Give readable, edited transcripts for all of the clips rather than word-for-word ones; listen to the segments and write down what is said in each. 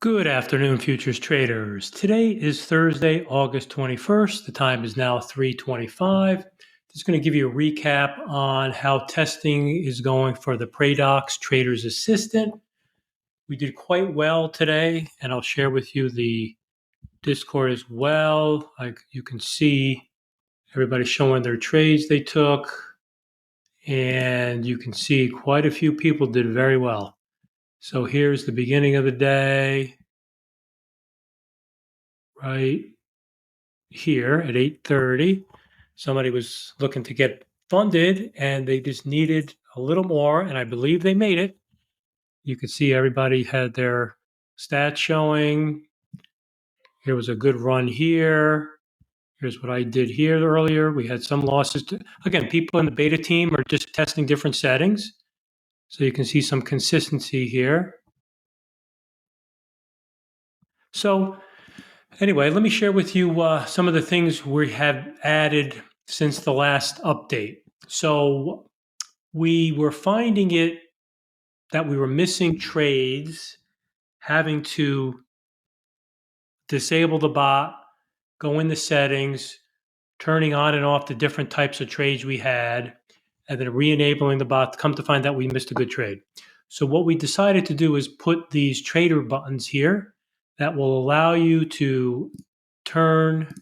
Good afternoon, futures traders. Today is Thursday, August 21st. The time is now 3:25. Just going to give you a recap on how testing is going for the Praedox Trader's Assistant. We did quite well today, and I'll share with you the Discord as well. Like you can see, everybody showing their trades they took, and you can see quite a few people did very well. So here's the beginning of the day. Right here at 8:30, somebody was looking to get funded and they just needed a little more, and I believe they made it. You could see everybody had their stats showing. Here was a good run here. Here's what I did here earlier. We had some losses. Again, people in the beta team are just testing different settings. So you can see some consistency here. So anyway, let me share with you some of the things we have added since the last update. So we were finding it that we were missing trades, having to disable the bot, go in the settings, turning on and off the different types of trades we had, and then re-enabling the bot. Come to find out we missed a good trade. So what we decided to do is put these trader buttons here that will allow you to turn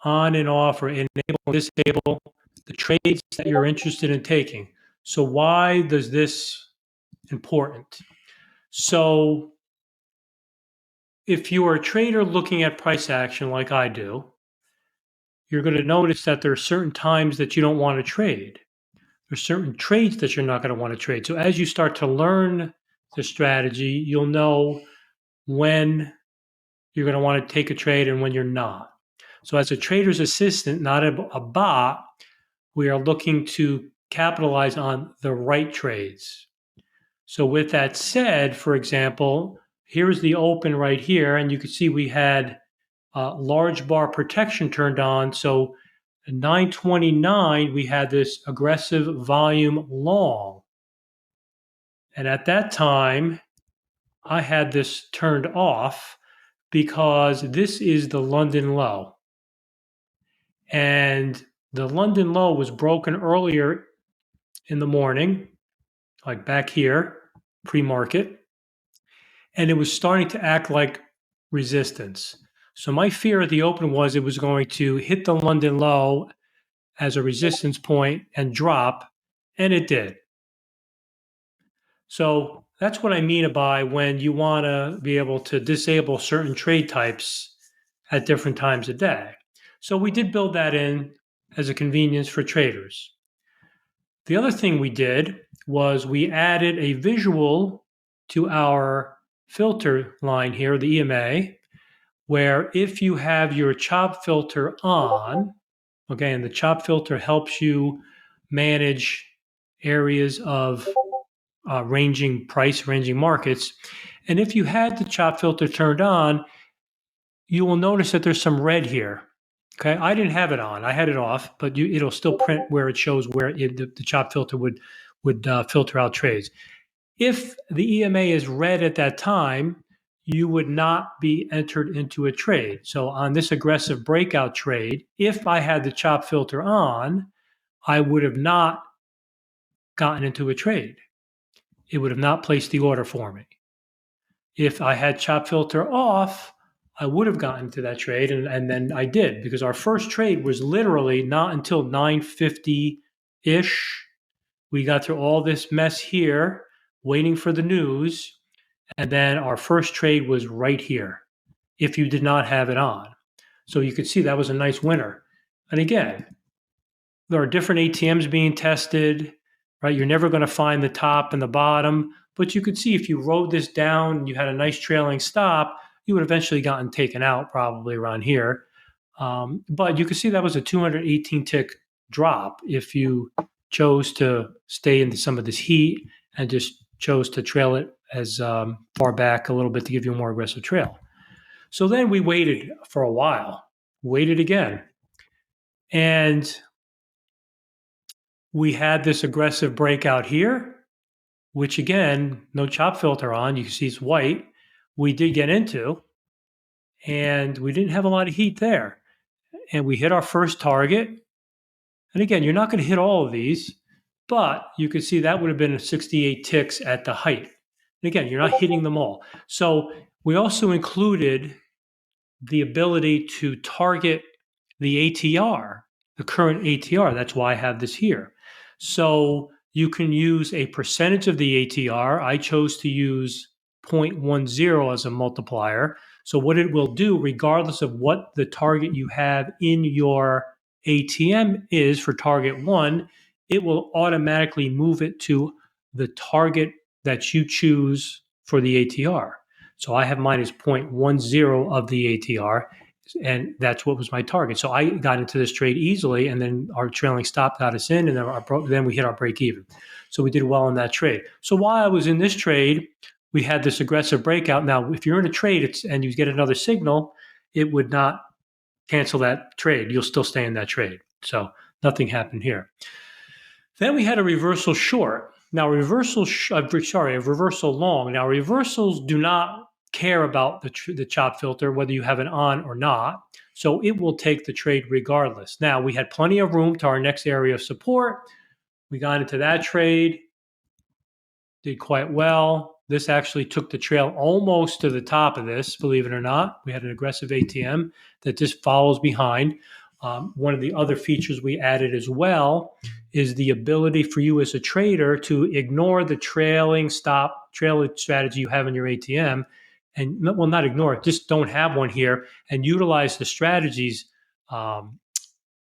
on and off or enable and disable the trades that you're interested in taking. So why does this important? So if you are a trader looking at price action like I do, you're going to notice that there are certain times that you don't want to trade. There's certain trades that you're not going to want to trade. So as you start to learn the strategy, you'll know when you're going to want to take a trade and when you're not. So as a trader's assistant, not a bot, we are looking to capitalize on the right trades. So with that said, for example, here's the open right here, and you can see we had large bar protection turned on. So at 9:29, we had this aggressive volume long. And at that time, I had this turned off because this is the London low. And the London low was broken earlier in the morning, like back here, pre-market, and it was starting to act like resistance. So my fear at the open was it was going to hit the London low as a resistance point and drop, and it did. So that's what I mean by when you want to be able to disable certain trade types at different times of day. So we did build that in as a convenience for traders. The other thing we did was we added a visual to our filter line here, the EMA, where if you have your chop filter on, okay, and the chop filter helps you manage areas of ranging markets. And if you had the chop filter turned on, you will notice that there's some red here. Okay, I didn't have it on; I had it off, but it'll still print where it shows where the chop filter would filter out trades. If the EMA is red at that time, you would not be entered into a trade. So on this aggressive breakout trade, if I had the chop filter on, I would have not gotten into a trade. It would have not placed the order for me. If I had chop filter off, I would have gotten to that trade, and then I did, because our first trade was literally not until 9:50-ish. We got through all this mess here, waiting for the news, and then our first trade was right here, if you did not have it on. So you could see that was a nice winner. And again, there are different ATMs being tested, right? You're never going to find the top and the bottom, but you could see if you rode this down and you had a nice trailing stop, you would have eventually gotten taken out probably around here. But you could see that was a 218 tick drop if you chose to stay into some of this heat and just chose to trail it as far back a little bit to give you a more aggressive trail. So then we waited for a while, waited again. And we had this aggressive breakout here, which again, no chop filter on. You can see it's white. we did get into, and we didn't have a lot of heat there. And we hit our first target. And again, you're not going to hit all of these, but you can see that would have been 68 ticks at the height. And again, you're not hitting them all. So we also included the ability to target the ATR, the current ATR. That's why I have this here. So you can use a percentage of the ATR. I chose to use 0.10 as a multiplier. So what it will do, regardless of what the target you have in your ATM is for target one, it will automatically move it to the target that you choose for the ATR. So I have mine as 0.10 of the ATR, and that's what was my target. So I got into this trade easily, and then our trailing stop got us in, and then we hit our break even. So we did well in that trade. So while I was in this trade, we had this aggressive breakout. Now, if you're in a trade and you get another signal, it would not cancel that trade. You'll still stay in that trade. So nothing happened here. Then we had a reversal short. Now, a reversal long. Now, reversals do not care about the chop filter, whether you have it on or not. So it will take the trade regardless. Now, we had plenty of room to our next area of support. We got into that trade, did quite well. This actually took the trail almost to the top of this, believe it or not. We had an aggressive ATM that just follows behind. One of the other features we added as well is the ability for you as a trader to ignore the trailing strategy you have in your ATM. And, well, not ignore it, just don't have one here, and utilize the strategies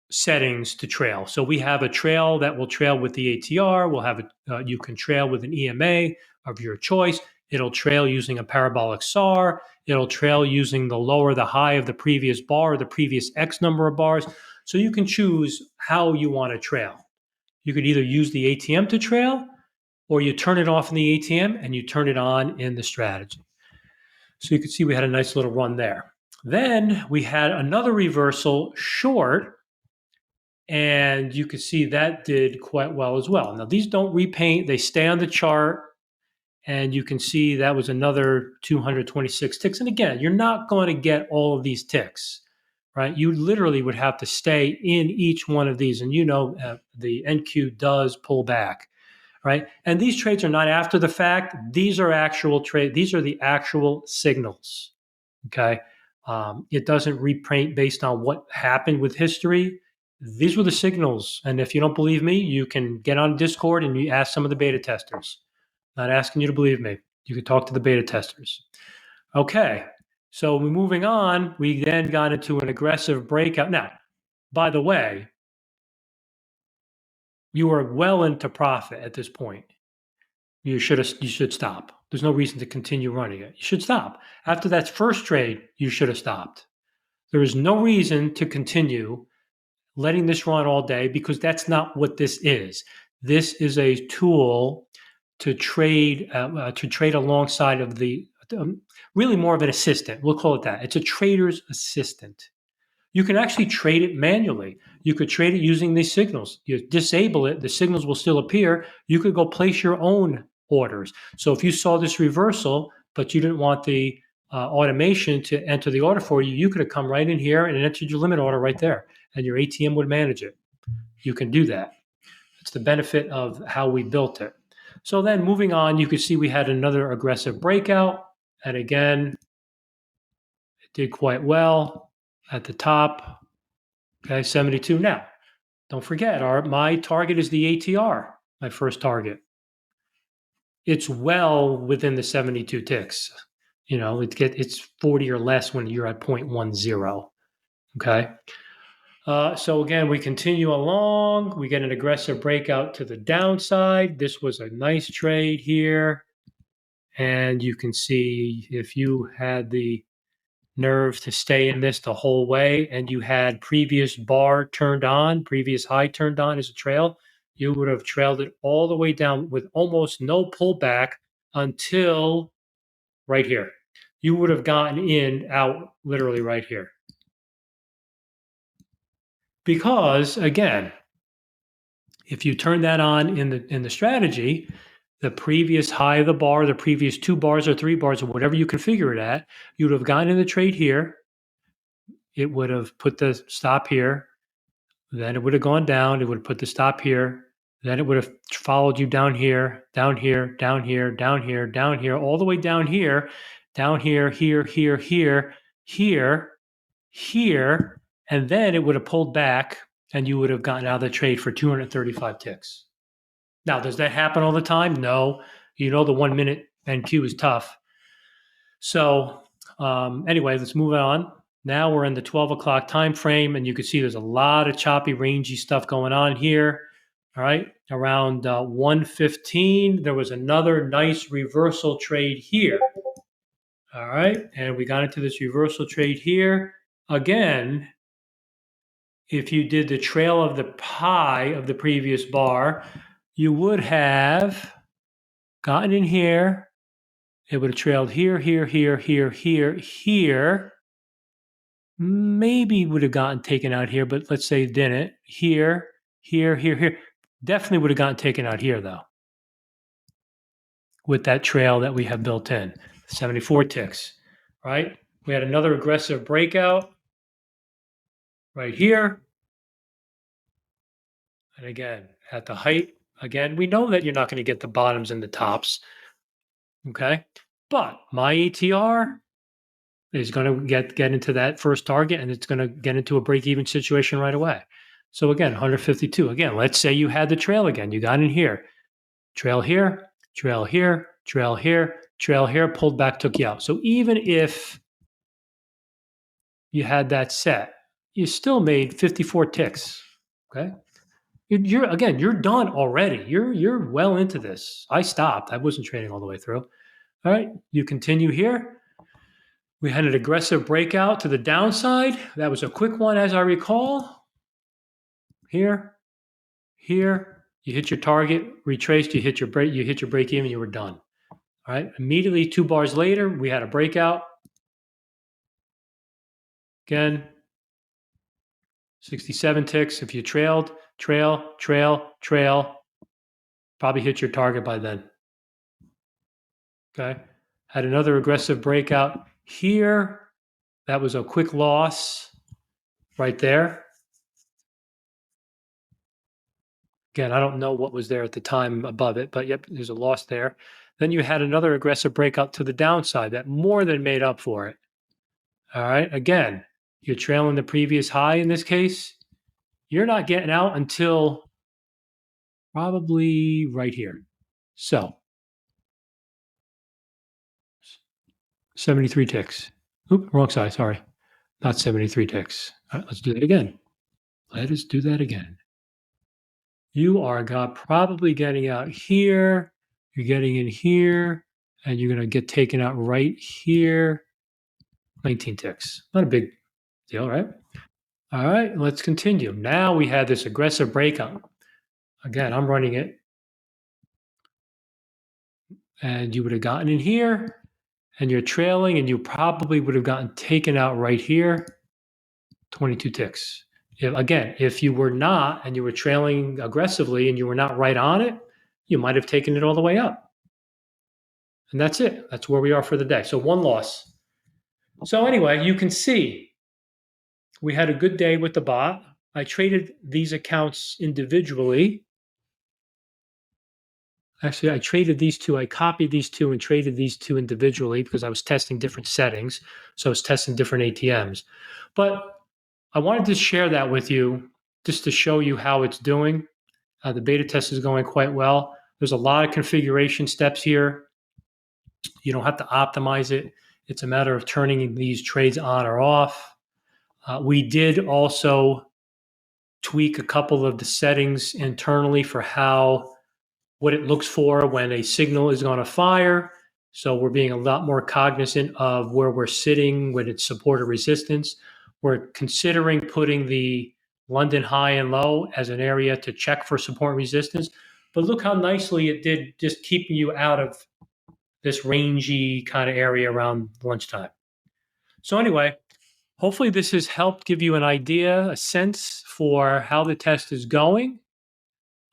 settings to trail. So we have a trail that will trail with the ATR. We'll have you can trail with an EMA of your choice. It'll trail using a parabolic SAR. It'll trail using the lower the high of the previous bar or the previous X number of bars. So you can choose how you want to trail. You could either use the ATM to trail, or you turn it off in the ATM and you turn it on in the strategy. So you can see we had a nice little run there. Then we had another reversal short, and you can see that did quite well as well. Now, these don't repaint, they stay on the chart, and you can see that was another 226 ticks. And again, you're not going to get all of these ticks, right? You literally would have to stay in each one of these. And the NQ does pull back, right? And these trades are not after the fact. These are actual trade. These are the actual signals, okay? It doesn't repaint based on what happened with history. These were the signals. And if you don't believe me, you can get on Discord and you ask some of the beta testers. Not asking you to believe me. You can talk to the beta testers. Okay, so we're moving on. We then got into an aggressive breakout. Now, by the way, you are well into profit at this point. You should stop. There's no reason to continue running it. You should stop. After that first trade, you should have stopped. There is no reason to continue letting this run all day, because that's not what this is. This is a tool to trade alongside of the really more of an assistant. We'll call it that. It's a trader's assistant. You can actually trade it manually. You could trade it using these signals. You disable it, the signals will still appear. You could go place your own orders. So if you saw this reversal, but you didn't want the automation to enter the order for you, you could have come right in here and entered your limit order right there, and your ATM would manage it. You can do that. It's the benefit of how we built it. So then moving on, you can see we had another aggressive breakout. And again, it did quite well at the top. Okay, 72. Now, don't forget, my target is the ATR, my first target. It's well within the 72 ticks. It's 40 or less when you're at 0.10. Okay. So again, we continue along. We get an aggressive breakout to the downside. This was a nice trade here. And you can see if you had the nerve to stay in this the whole way and you had previous bar turned on, previous high turned on as a trail, you would have trailed it all the way down with almost no pullback until right here. You would have gotten out literally right here. Because again, if you turn that on in the strategy, the previous high of the bar, the previous 2 bars or 3 bars, or whatever you configure it at, you would have gotten in the trade here. It would have put the stop here. Then it would have gone down. It would have put the stop here. Then it would have followed you down here, down here, down here, down here, down here, all the way down here, here, here, here, here, and then it would have pulled back and you would have gotten out of the trade for 235 ticks. Now, does that happen all the time? No. You know the 1 minute NQ is tough. So anyway, let's move on. Now we're in the 12 o'clock time frame, and you can see there's a lot of choppy, rangy stuff going on here. All right, around 1:15, there was another nice reversal trade here. All right, and we got into this reversal trade here. Again, if you did the trail of the high of the previous bar, you would have gotten in here. It would have trailed here, here, here, here, here, here. Maybe would have gotten taken out here, but let's say it didn't. Here, here, here, here. Definitely would have gotten taken out here, though, with that trail that we have built in. 74 ticks, right? We had another aggressive breakout right here. And again, at the height, again, we know that you're not going to get the bottoms and the tops, okay? But my ATR is going to get into that first target, and it's going to get into a break-even situation right away. So again, 152. Again, let's say you had the trail again. You got in here. Trail here, trail here, trail here, trail here, pulled back, took you out. So even if you had that set, you still made 54 ticks, okay? You're done already. You're well into this. I stopped. I wasn't trading all the way through. All right, you continue here. We had an aggressive breakout to the downside. That was a quick one, as I recall. Here, here, you hit your target, retraced, you hit your break even, you were done. All right. Immediately 2 bars later, we had a breakout. Again, 67 ticks. If you trailed, trail, probably hit your target by then. Okay. Had another aggressive breakout here. That was a quick loss right there. Again, I don't know what was there at the time above it, but yep, there's a loss there. Then you had another aggressive breakout to the downside that more than made up for it. All right. Again, you're trailing the previous high in this case. You're not getting out until probably right here. So 73 ticks. Oop, wrong side. Sorry. Not 73 ticks. All right, let's do that again. Let us do that again. You are probably getting out here. You're getting in here, and you're going to get taken out right here. 19 ticks. Not a big deal, right? All right, let's continue. Now we had this aggressive breakout. Again, I'm running it. And you would have gotten in here, and you're trailing, and you probably would have gotten taken out right here. 22 ticks. If you were not, and you were trailing aggressively, and you were not right on it, you might have taken it all the way up. And that's it. That's where we are for the day. So 1 loss. So anyway, you can see we had a good day with the bot. I traded these accounts individually. Actually, I traded these 2. I copied these 2 and traded these 2 individually because I was testing different settings. So I was testing different ATMs. But I wanted to share that with you just to show you how it's doing. The beta test is going quite well. There's a lot of configuration steps here. You don't have to optimize it. It's a matter of turning these trades on or off. We did also tweak a couple of the settings internally for what it looks for when a signal is going to fire. So we're being a lot more cognizant of where we're sitting when it's support or resistance. We're considering putting the London high and low as an area to check for support and resistance. But look how nicely it did, just keeping you out of this rangy kind of area around lunchtime. So anyway, hopefully this has helped give you an idea, a sense for how the test is going.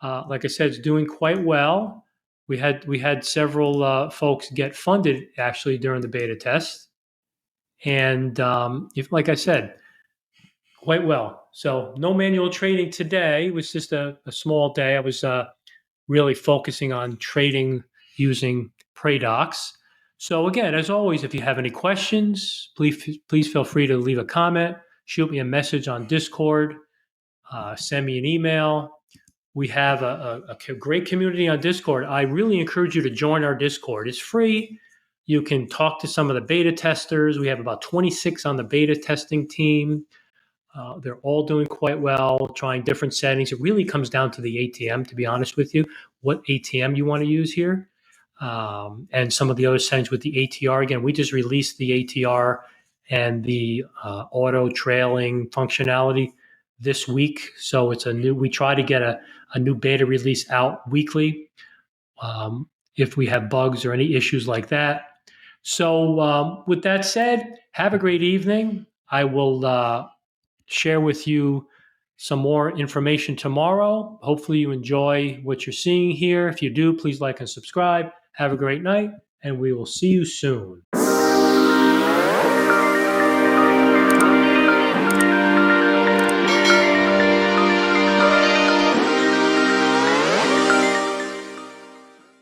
Like I said, it's doing quite well. we had several folks get funded actually during the beta test, and if like I said, quite well. So no manual trading today. It was just a small day. I was really focusing on trading using Praedox. So again, as always, if you have any questions, please feel free to leave a comment, shoot me a message on Discord, send me an email. We have a great community on Discord. I really encourage you to join our Discord. It's free. You can talk to some of the beta testers. We have about 26 on the beta testing team. They're all doing quite well, trying different settings. It really comes down to the ATM, to be honest with you, what ATM you want to use here. And some of the other settings with the ATR. Again, we just released the ATR and the auto trailing functionality this week. So we try to get a new beta release out weekly if we have bugs or any issues like that. So, with that said, have a great evening. I will share with you some more information tomorrow. Hopefully, you enjoy what you're seeing here. If you do, please like and subscribe. Have a great night, and we will see you soon.